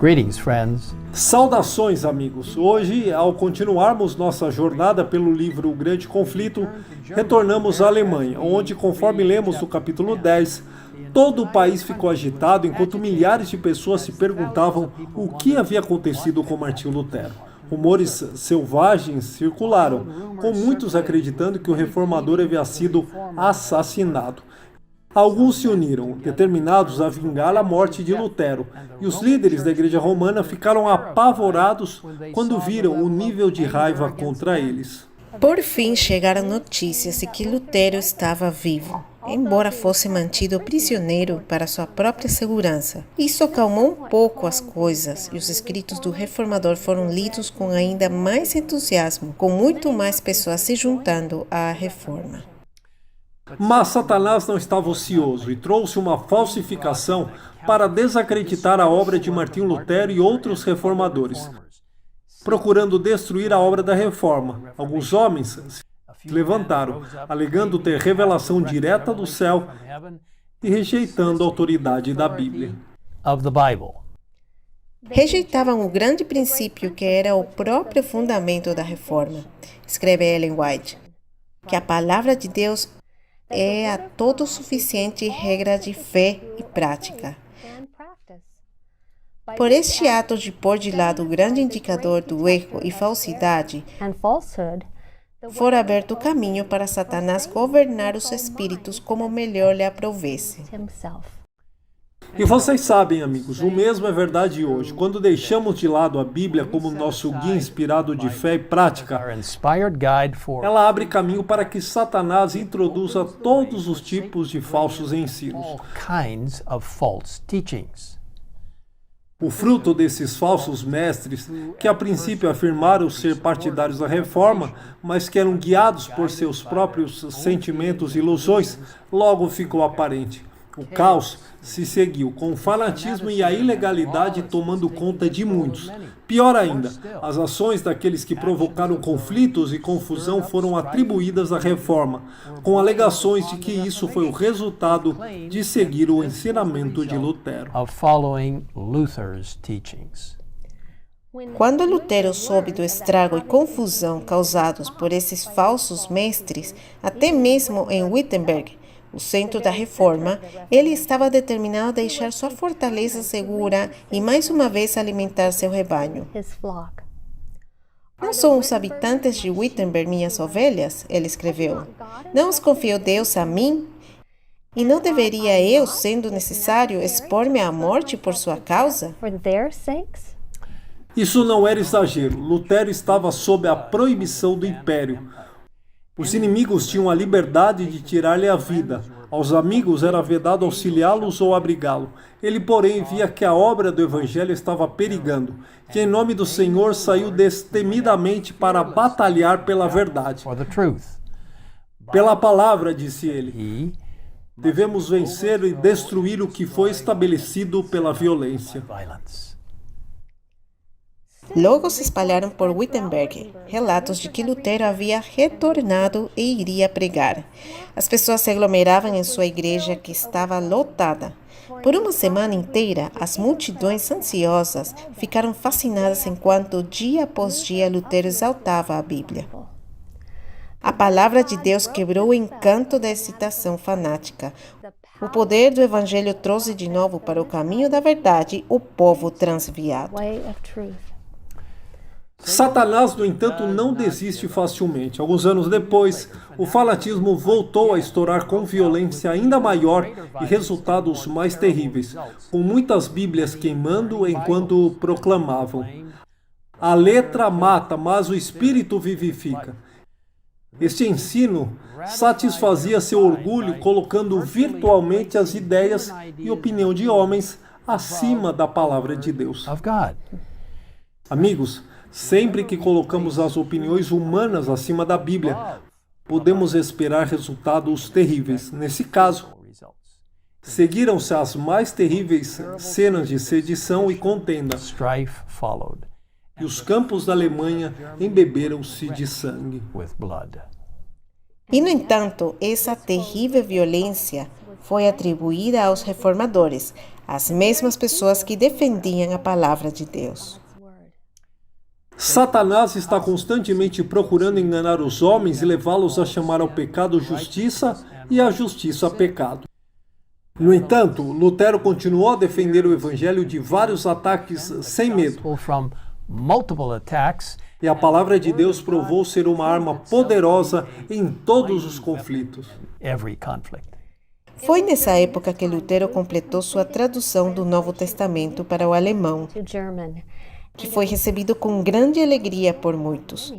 Greetings, friends. Saudações, amigos! Hoje, ao continuarmos nossa jornada pelo livro O Grande Conflito, retornamos à Alemanha, onde, conforme lemos no capítulo 10, todo o país ficou agitado enquanto milhares de pessoas se perguntavam o que havia acontecido com Martinho Lutero. Rumores selvagens circularam, com muitos acreditando que o reformador havia sido assassinado. Alguns se uniram, determinados a vingar a morte de Lutero, e os líderes da Igreja Romana ficaram apavorados quando viram o nível de raiva contra eles. Por fim chegaram notícias de que Lutero estava vivo, embora fosse mantido prisioneiro para sua própria segurança. Isso acalmou um pouco as coisas e os escritos do reformador foram lidos com ainda mais entusiasmo, com muito mais pessoas se juntando à reforma. Mas Satanás não estava ocioso e trouxe uma falsificação para desacreditar a obra de Martinho Lutero e outros reformadores, procurando destruir a obra da reforma. Alguns homens se levantaram, alegando ter revelação direta do céu e rejeitando a autoridade da Bíblia. Rejeitavam o grande princípio que era o próprio fundamento da reforma, escreve Ellen White, que a palavra de Deus é a todo suficiente regra de fé e prática. Por este ato de pôr de lado o grande indicador do erro e falsidade, fora aberto o caminho para Satanás governar os espíritos como melhor lhe aprovesse. E vocês sabem, amigos, o mesmo é verdade hoje. Quando deixamos de lado a Bíblia como nosso guia inspirado de fé e prática, ela abre caminho para que Satanás introduza todos os tipos de falsos ensinos. O fruto desses falsos mestres, que a princípio afirmaram ser partidários da reforma, mas que eram guiados por seus próprios sentimentos e ilusões, logo ficou aparente. O caos se seguiu, com o fanatismo e a ilegalidade tomando conta de muitos. Pior ainda, as ações daqueles que provocaram conflitos e confusão foram atribuídas à reforma, com alegações de que isso foi o resultado de seguir o ensinamento de Lutero. Quando Lutero soube do estrago e confusão causados por esses falsos mestres, até mesmo em Wittenberg, o centro da reforma, ele estava determinado a deixar sua fortaleza segura e mais uma vez alimentar seu rebanho. Não são os habitantes de Wittenberg minhas ovelhas? Ele escreveu. Não os confiou Deus a mim? E não deveria eu, sendo necessário, expor-me à morte por sua causa? Isso não era exagero. Lutero estava sob a proibição do império. Os inimigos tinham a liberdade de tirar-lhe a vida. Aos amigos era vedado auxiliá-los ou abrigá-lo. Ele, porém, via que a obra do Evangelho estava perigando, que em nome do Senhor saiu destemidamente para batalhar pela verdade. Pela palavra, disse ele, devemos vencer e destruir o que foi estabelecido pela violência. Logo se espalharam por Wittenberg relatos de que Lutero havia retornado e iria pregar. As pessoas se aglomeravam em sua igreja, que estava lotada. Por uma semana inteira, as multidões ansiosas ficaram fascinadas enquanto, dia após dia, Lutero exaltava a Bíblia. A palavra de Deus quebrou o encanto da excitação fanática. O poder do Evangelho trouxe de novo para o caminho da verdade o povo transviado. Satanás, no entanto, não desiste facilmente. Alguns anos depois, o fanatismo voltou a estourar com violência ainda maior e resultados mais terríveis, com muitas Bíblias queimando enquanto proclamavam: a letra mata, mas o espírito vivifica. Este ensino satisfazia seu orgulho, colocando virtualmente as ideias e opinião de homens acima da palavra de Deus. Amigos, sempre que colocamos as opiniões humanas acima da Bíblia, podemos esperar resultados terríveis. Nesse caso, seguiram-se as mais terríveis cenas de sedição e contenda, e os campos da Alemanha embeberam-se de sangue. E, no entanto, essa terrível violência foi atribuída aos reformadores, as mesmas pessoas que defendiam a palavra de Deus. Satanás está constantemente procurando enganar os homens e levá-los a chamar ao pecado justiça e à justiça pecado. No entanto, Lutero continuou a defender o evangelho de vários ataques sem medo. E a palavra de Deus provou ser uma arma poderosa em todos os conflitos. Foi nessa época que Lutero completou sua tradução do Novo Testamento para o alemão, que foi recebido com grande alegria por muitos.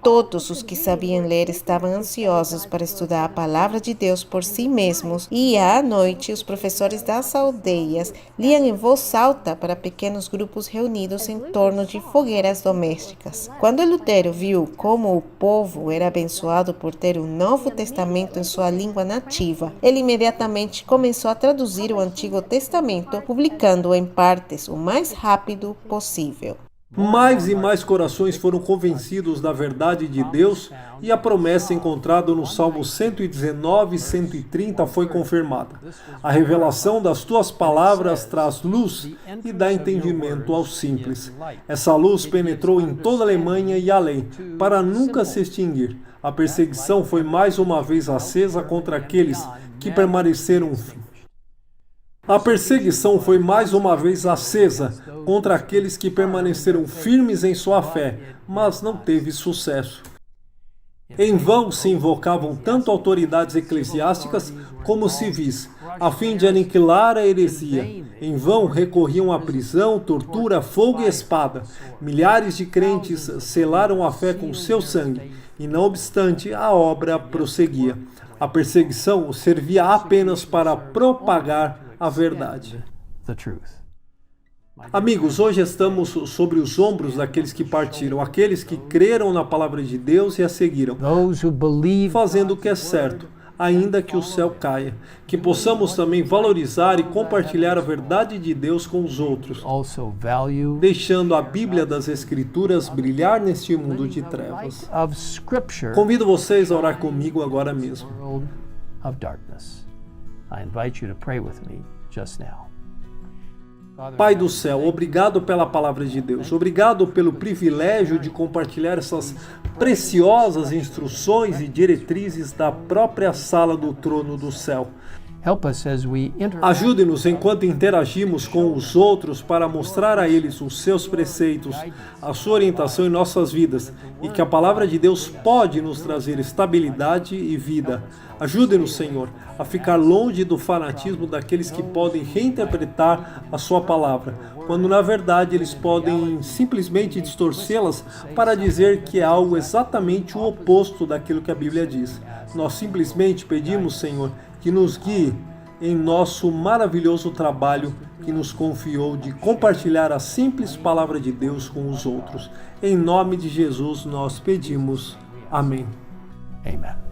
Todos os que sabiam ler estavam ansiosos para estudar a palavra de Deus por si mesmos, e à noite os professores das aldeias liam em voz alta para pequenos grupos reunidos em torno de fogueiras domésticas. Quando Lutero viu como o povo era abençoado por ter o Novo Testamento em sua língua nativa, ele imediatamente começou a traduzir o Antigo Testamento, publicando-o em partes o mais rápido possível. Mais e mais corações foram convencidos da verdade de Deus e a promessa encontrada no Salmo 119 e 130 foi confirmada. A revelação das tuas palavras traz luz e dá entendimento aos simples. Essa luz penetrou em toda a Alemanha e além, para nunca se extinguir. A perseguição foi mais uma vez acesa contra aqueles que permaneceram firmes. A perseguição foi mais uma vez acesa contra aqueles que permaneceram firmes em sua fé, mas não teve sucesso. Em vão se invocavam tanto autoridades eclesiásticas como civis, a fim de aniquilar a heresia. Em vão recorriam à prisão, tortura, fogo e espada. Milhares de crentes selaram a fé com seu sangue, e não obstante, a obra prosseguia. A perseguição servia apenas para propagar a verdade. Amigos, hoje estamos sobre os ombros daqueles que partiram, aqueles que creram na palavra de Deus e a seguiram, fazendo o que é certo, ainda que o céu caia. Que possamos também valorizar e compartilhar a verdade de Deus com os outros, deixando a Bíblia das Escrituras brilhar neste mundo de trevas. Convido vocês a orar comigo agora mesmo. Pai do céu, obrigado pela palavra de Deus. Obrigado pelo privilégio de compartilhar essas preciosas instruções e diretrizes da própria sala do trono do céu. Ajude-nos enquanto interagimos com os outros para mostrar a eles os seus preceitos, a sua orientação em nossas vidas, e que a palavra de Deus pode nos trazer estabilidade e vida. Ajude-nos, Senhor, a ficar longe do fanatismo daqueles que podem reinterpretar a sua palavra, quando na verdade eles podem simplesmente distorcê-las para dizer que é algo exatamente o oposto daquilo que a Bíblia diz. Nós simplesmente pedimos, Senhor, que nos guie em nosso maravilhoso trabalho que nos confiou de compartilhar a simples palavra de Deus com os outros. Em nome de Jesus nós pedimos. Amém. Amen.